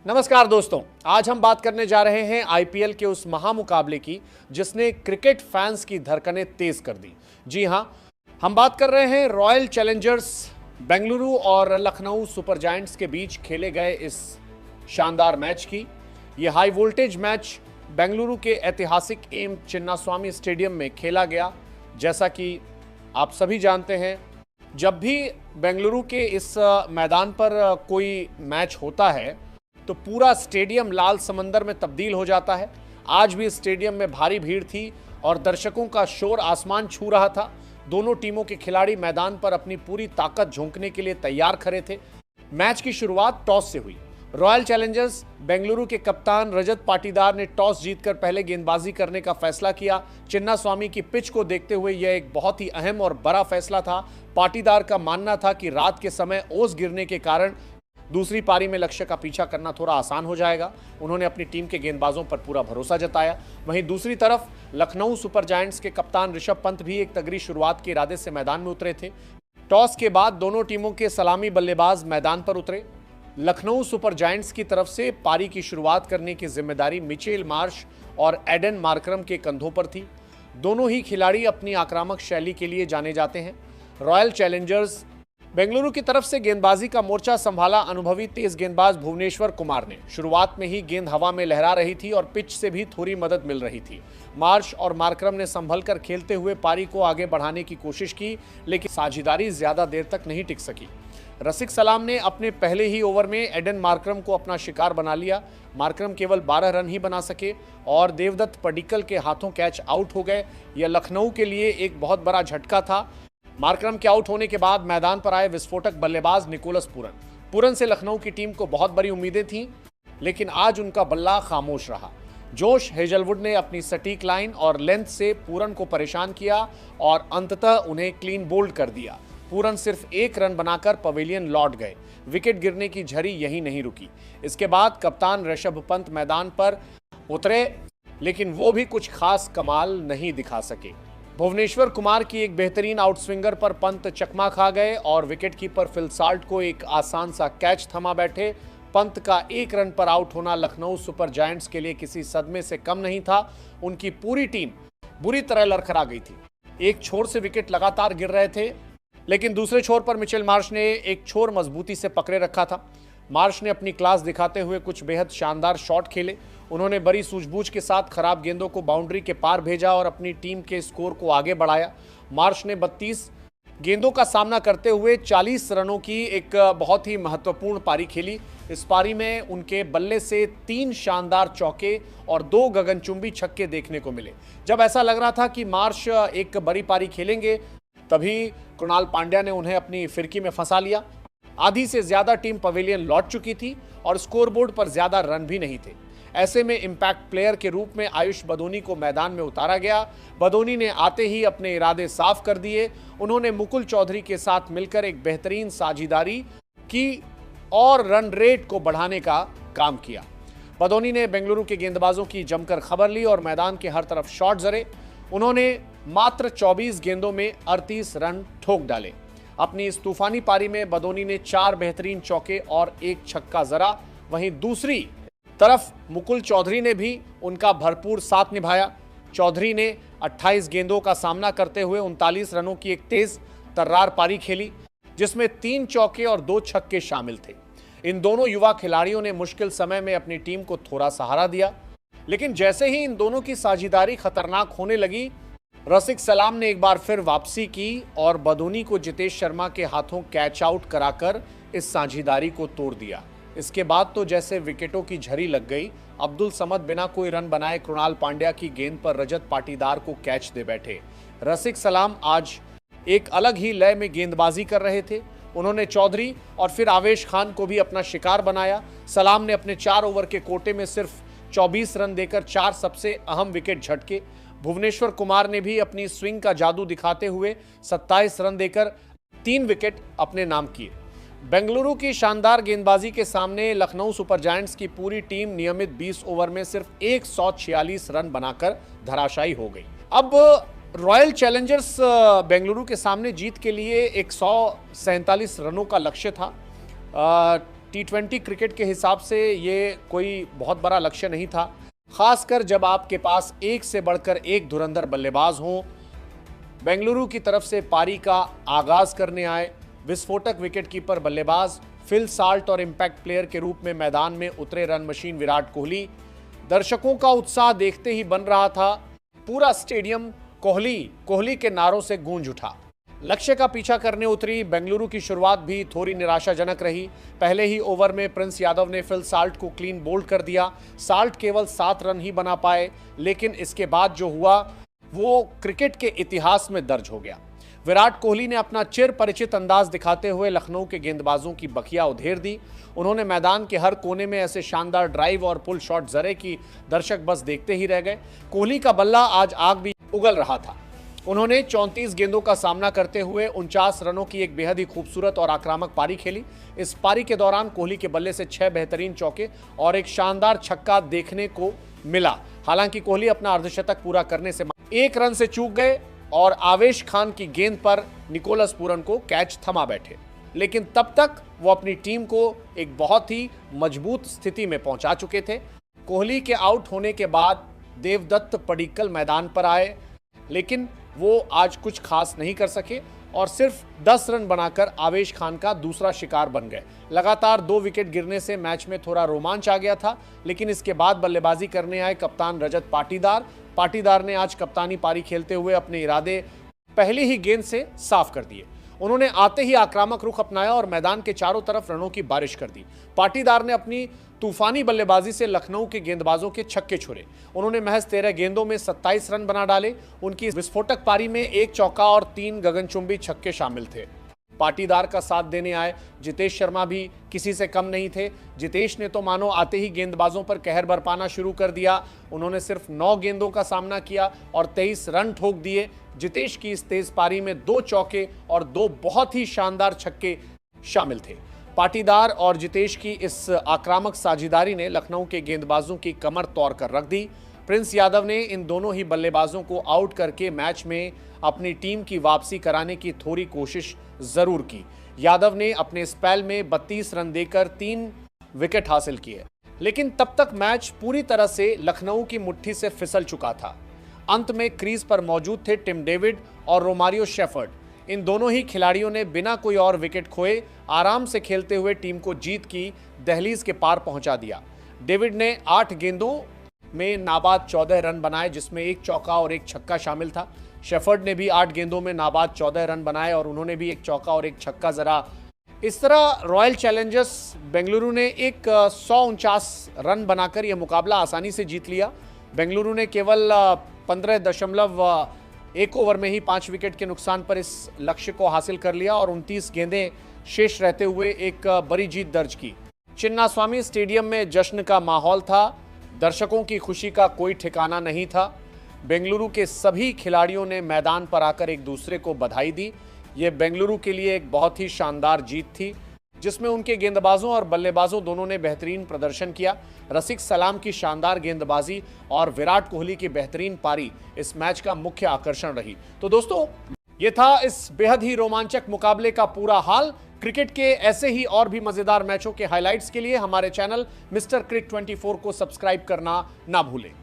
नमस्कार दोस्तों, आज हम बात करने जा रहे हैं आईपीएल के उस महामुकाबले की जिसने क्रिकेट फैंस की धड़कनें तेज कर दी। जी हां, हम बात कर रहे हैं रॉयल चैलेंजर्स बेंगलुरु और लखनऊ सुपर जायंट्स के बीच खेले गए इस शानदार मैच की। यह हाई वोल्टेज मैच बेंगलुरु के ऐतिहासिक एम चिन्नास्वामी स्टेडियम में खेला गया। जैसा कि आप सभी जानते हैं, जब भी बेंगलुरु के इस मैदान पर कोई मैच होता है तो पूरा स्टेडियम लाल समंदर में तब्दील हो जाता है। आज भी स्टेडियम में भारी भीड़ थी और दर्शकों का शोर आसमान छू रहा था। दोनों टीमों के खिलाड़ी मैदान पर अपनी पूरी ताकत झोंकने के लिए तैयार खड़े थे। मैच की शुरुआत टॉस से हुई। रॉयल चैलेंजर्स बेंगलुरु के कप्तान रजत पाटीदार ने टॉस जीतकर पहले गेंदबाजी करने का फैसला किया। चिन्नास्वामी की पिच को देखते हुए यह एक बहुत ही अहम और बड़ा फैसला था। पाटीदार का मानना था कि रात के समय ओस गिरने के कारण दूसरी पारी में लक्ष्य का पीछा करना थोड़ा आसान हो जाएगा। उन्होंने अपनी टीम के गेंदबाजों पर पूरा भरोसा जताया। वहीं दूसरी तरफ लखनऊ सुपर जायंट्स के कप्तान ऋषभ पंत भी एक तगड़ी शुरुआत के इरादे से मैदान में उतरे थे। टॉस के बाद दोनों टीमों के सलामी बल्लेबाज मैदान पर उतरे। लखनऊ सुपर जायंट्स की तरफ से पारी की शुरुआत करने की जिम्मेदारी मिचेल मार्श और एडन मार्करम के कंधों पर थी। दोनों ही खिलाड़ी अपनी आक्रामक शैली के लिए जाने जाते हैं। रॉयल चैलेंजर्स बेंगलुरु की तरफ से गेंदबाजी का मोर्चा संभाला अनुभवी तेज गेंदबाज भुवनेश्वर कुमार ने। शुरुआत में ही गेंद हवा में लहरा रही थी और पिच से भी थोड़ी मदद मिल रही थी। मार्श और मार्करम ने संभलकर खेलते हुए पारी को आगे बढ़ाने की कोशिश की, लेकिन साझेदारी ज्यादा देर तक नहीं टिक सकी। रसिक सलाम ने अपने पहले ही ओवर में एडन मार्करम को अपना शिकार बना लिया। मार्करम केवल 12 रन ही बना सके और देवदत्त पडिक्कल के हाथों कैच आउट हो गए। यह लखनऊ के लिए एक बहुत बड़ा झटका था। मार्करम के आउट होने के बाद मैदान पर आए विस्फोटक बल्लेबाज निकोलस पूरन से लखनऊ की टीम को बहुत बड़ी उम्मीदें थीं, लेकिन आज उनका बल्ला खामोश रहा। जोश हेजलवुड ने अपनी सटीक लाइन और लेंथ से पूरन को परेशान किया और अंततः उन्हें क्लीन बोल्ड कर दिया। पूरन सिर्फ 1 रन बनाकर पवेलियन लौट गए। विकेट गिरने की झड़ी यहीं नहीं रुकी। इसके बाद कप्तान ऋषभ पंत मैदान पर उतरे, लेकिन वो भी कुछ खास कमाल नहीं दिखा सके। भुवनेश्वर कुमार की एक बेहतरीन आउटस्विंगर पर पंत चकमा खा गए और विकेटकीपर फिल साल्ट को एक आसान सा कैच थमा बैठे। पंत का 1 रन पर आउट होना लखनऊ सुपर जायंट्स के लिए किसी सदमे से कम नहीं था। उनकी पूरी टीम बुरी तरह लड़खड़ा गई थी। एक छोर से विकेट लगातार गिर रहे थे, लेकिन दूसरे छोर पर मिचेल मार्श ने एक छोर मजबूती से पकड़े रखा था। मार्श ने अपनी क्लास दिखाते हुए कुछ बेहद शानदार शॉट खेले। उन्होंने बड़ी सूझबूझ के साथ खराब गेंदों को बाउंड्री के पार भेजा और अपनी टीम के स्कोर को आगे बढ़ाया। मार्श ने 32 गेंदों का सामना करते हुए 40 रनों की एक बहुत ही महत्वपूर्ण पारी खेली। इस पारी में उनके बल्ले से 3 शानदार चौके और 2 गगनचुंबी छक्के देखने को मिले। जब ऐसा लग रहा था कि मार्श एक बड़ी पारी खेलेंगे, तभी कृणाल पांड्या ने उन्हें अपनी फिरकी में फंसा लिया। आधी से ज्यादा टीम पवेलियन लौट चुकी थी और स्कोरबोर्ड पर ज्यादा रन भी नहीं थे। ऐसे में इंपैक्ट प्लेयर के रूप में आयुष बदोनी को मैदान में उतारा गया। बदोनी ने आते ही अपने इरादे साफ कर दिए। उन्होंने मुकुल चौधरी के साथ मिलकर एक बेहतरीन साझेदारी की और रन रेट को बढ़ाने का काम किया। बदोनी ने बेंगलुरु के गेंदबाजों की जमकर खबर ली और मैदान के हर तरफ शॉट जरे। उन्होंने मात्र 24 गेंदों में 38 रन ठोक डाले। अपनी इस तूफानी पारी में बदोनी ने 4 बेहतरीन चौके और 1 छक्का जरा। वहीं दूसरी तरफ मुकुल चौधरी ने भी उनका भरपूर साथ निभाया। चौधरी ने 28 गेंदों का सामना करते हुए 39 रनों की एक तेज तर्रार पारी खेली, जिसमें 3 चौके और 2 छक्के शामिल थे। इन दोनों युवा खिलाड़ियों ने मुश्किल समय में अपनी टीम को थोड़ा सहारा दिया, लेकिन जैसे ही इन दोनों की साझेदारी खतरनाक होने लगी, रसिक सलाम ने एक बार फिर वापसी की और बदोनी को जितेश शर्मा के हाथों कैच आउट कराकर इस साझेदारी को तोड़ दिया। इसके बाद तो जैसे विकेटों की झड़ी लग गई। अब्दुल समद बिना कोई रन बनाए कृणाल पांड्या की गेंद पर रजत पाटीदार को कैच दे बैठे। रसिक सलाम आज एक अलग ही लय में गेंदबाजी कर रहे थे। उन्होंने चौधरी और फिर आवेश खान को भी अपना शिकार बनाया। सलाम ने अपने 4 ओवर के कोटे में सिर्फ 24 रन देकर 4 सबसे अहम विकेट झटके। भुवनेश्वर कुमार ने भी अपनी स्विंग का जादू दिखाते हुए 27 रन देकर 3 विकेट अपने नाम किए। बेंगलुरु की शानदार गेंदबाजी के सामने लखनऊ सुपर जायंट्स की पूरी टीम नियमित 20 ओवर में सिर्फ 146 रन बनाकर धराशायी हो गई। अब रॉयल चैलेंजर्स बेंगलुरु के सामने जीत के लिए 147 रनों का लक्ष्य था। T20 क्रिकेट के हिसाब से ये कोई बहुत बड़ा लक्ष्य नहीं था, खासकर जब आपके पास एक से बढ़कर एक धुरंधर बल्लेबाज हों। बेंगलुरु की तरफ से पारी का आगाज करने आए विस्फोटक विकेटकीपर बल्लेबाज फिल साल्ट और इंपैक्ट प्लेयर के रूप में मैदान में उतरे रन मशीन विराट कोहली। दर्शकों का उत्साह देखते ही बन रहा था, पूरा स्टेडियम कोहली के नारों से गूंज उठा। लक्ष्य का पीछा करने उतरी बेंगलुरु की शुरुआत भी थोड़ी निराशाजनक रही। पहले ही ओवर में प्रिंस यादव ने फिल साल्ट को क्लीन बोल्ड कर दिया। साल्ट केवल 7 रन ही बना पाए, लेकिन इसके बाद जो हुआ वो क्रिकेट के इतिहास में दर्ज हो गया। विराट कोहली ने अपना चिर परिचित अंदाज दिखाते हुए लखनऊ के गेंदबाजों की बखिया उधेड़ दी। उन्होंने मैदान के हर कोने में ऐसे शानदार ड्राइव और पुल शॉट जरे कि दर्शक बस देखते ही रह गए। कोहली का बल्ला आज आग भी उगल रहा था। उन्होंने 34 गेंदों का सामना करते हुए 49 रनों की एक बेहद ही खूबसूरत और आक्रामक पारी खेली। इस पारी के दौरान कोहली के बल्ले से 6 बेहतरीन चौके और एक शानदार छक्का देखने को मिला। हालांकि कोहली अपना अर्धशतक पूरा करने से 1 रन से चूक गए और आवेश खान की गेंद पर निकोलस पूरन को कैच थमा बैठे, लेकिन तब तक वो अपनी टीम को एक बहुत ही मजबूत स्थिति में पहुंचा चुके थे। कोहली के आउट होने के बाद देवदत्त पडिक्कल मैदान पर आए, लेकिन वो आज कुछ खास नहीं कर सके और सिर्फ 10 रन बनाकर आवेश खान का दूसरा शिकार बन गए। लगातार 2 विकेट गिरने से मैच में थोड़ा रोमांच आ गया था, लेकिन इसके बाद बल्लेबाजी करने आए कप्तान रजत पाटीदार ने आज कप्तानी पारी खेलते हुए अपने इरादे पहली ही गेंद से साफ कर दिए। उन्होंने आते ही आक्रामक रुख अपनाया और मैदान के चारों तरफ रनों की बारिश कर दी। पाटीदार ने अपनी तूफानी बल्लेबाजी से लखनऊ के गेंदबाजों के छक्के छोड़े। उन्होंने महज 13 गेंदों में 27 रन बना डाले। उनकी विस्फोटक पारी में 1 चौका और 3 गगनचुंबी छक्के शामिल थे। पाटीदार का साथ देने आए जितेश शर्मा भी किसी से कम नहीं थे। जितेश ने तो मानो आते ही गेंदबाजों पर कहर बरपाना शुरू कर दिया। उन्होंने सिर्फ 9 गेंदों का सामना किया और 23 रन ठोक दिए। जितेश की इस तेज पारी में 2 चौके और 2 बहुत ही शानदार छक्के शामिल थे। पाटीदार और जितेश की इस आक्रामक साझेदारी ने लखनऊ के गेंदबाजों की कमर तोड़ कर रख दी। प्रिंस यादव ने इन दोनों ही बल्लेबाजों को आउट करके मैच में अपनी टीम की वापसी कराने की थोड़ी कोशिश जरूर की। यादव ने अपने स्पेल में 32 रन देकर 3 विकेट हासिल किए, लेकिन तब तक मैच पूरी तरह से लखनऊ की मुट्ठी से फिसल चुका था। अंत में क्रीज पर मौजूद थे टिम डेविड और रोमारियो शेफर्ड। इन दोनों ही खिलाड़ियों ने बिना कोई और विकेट खोए आराम से खेलते हुए टीम को जीत की दहलीज के पार पहुंचा दिया। डेविड ने 8 गेंदों में नाबाद 14 रन बनाए, जिसमें 1 चौका और 1 छक्का शामिल था। शेफर्ड ने भी 8 गेंदों में नाबाद 14 रन बनाए और उन्होंने भी 1 चौका और 1 छक्का जरा। इस तरह रॉयल चैलेंजर्स बेंगलुरु ने एक 149 रन बनाकर यह मुकाबला आसानी से जीत लिया। बेंगलुरु ने केवल 15.1 ओवर में ही 5 विकेट के नुकसान पर इस लक्ष्य को हासिल कर लिया और 29 गेंदें शेष रहते हुए एक बड़ी जीत दर्ज की। चिन्नास्वामी स्टेडियम में जश्न का माहौल था। दर्शकों की खुशी का कोई ठिकाना नहीं था। बेंगलुरु के सभी खिलाड़ियों ने मैदान पर आकर एक दूसरे को बधाई दी। ये बेंगलुरु के लिए एक बहुत ही शानदार जीत थी, जिसमें उनके गेंदबाजों और बल्लेबाजों दोनों ने बेहतरीन प्रदर्शन किया। रसिक सलाम की शानदार गेंदबाजी और विराट कोहली की बेहतरीन पारी इस मैच का मुख्य आकर्षण रही। तो दोस्तों, ये था इस बेहद ही रोमांचक मुकाबले का पूरा हाल। क्रिकेट के ऐसे ही और भी मजेदार मैचों के हाइलाइट्स के लिए हमारे चैनल मिस्टर क्रिक 24 को सब्सक्राइब करना ना भूलें।